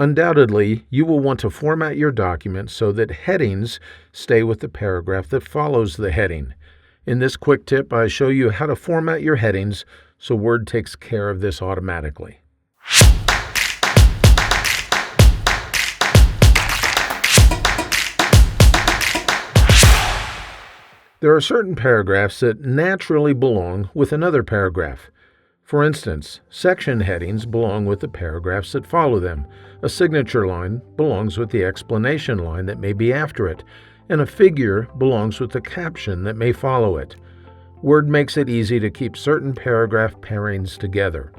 Undoubtedly, you will want to format your document so that headings stay with the paragraph that follows the heading. In this quick tip, I show you how to format your headings so Word takes care of this automatically. There are certain paragraphs that naturally belong with another paragraph. For instance, section headings belong with the paragraphs that follow them. A signature line belongs with the explanation line that may be after it, and a figure belongs with the caption that may follow it. Word makes it easy to keep certain paragraph pairings together.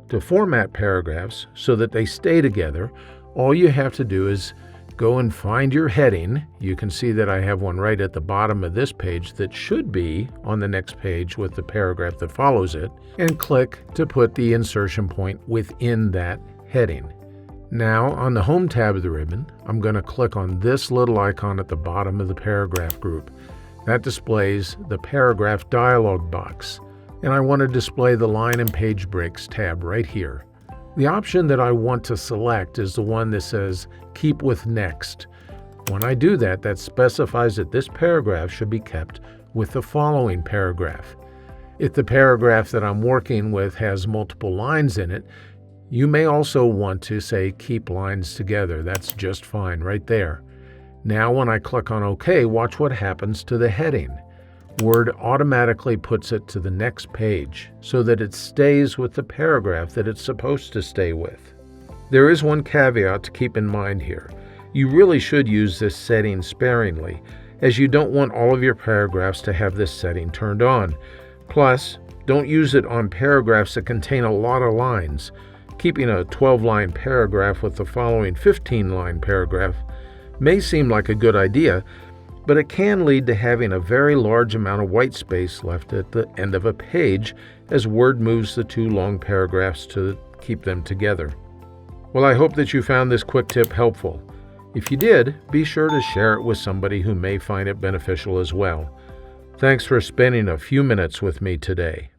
To format paragraphs so that they stay together, all you have to do is go and find your heading. You can see that I have one right at the bottom of this page that should be on the next page with the paragraph that follows it, and click to put the insertion point within that heading. Now, on the Home tab of the ribbon, I'm going to click on this little icon at the bottom of the paragraph group. That displays the paragraph dialog box, and I want to display the Line and Page Breaks tab right here. The option that I want to select is the one that says Keep with Next. When I do that, that specifies that this paragraph should be kept with the following paragraph. If the paragraph that I'm working with has multiple lines in it, you may also want to say Keep Lines Together. That's just fine right there. Now when I click on OK, watch what happens to the heading. Word automatically puts it to the next page so that it stays with the paragraph that it's supposed to stay with. There is one caveat to keep in mind here. You really should use this setting sparingly, as you don't want all of your paragraphs to have this setting turned on. Plus, don't use it on paragraphs that contain a lot of lines. Keeping a 12-line paragraph with the following 15-line paragraph may seem like a good idea, but it can lead to having a very large amount of white space left at the end of a page as Word moves the two long paragraphs to keep them together. Well, I hope that you found this quick tip helpful. If you did, be sure to share it with somebody who may find it beneficial as well. Thanks for spending a few minutes with me today.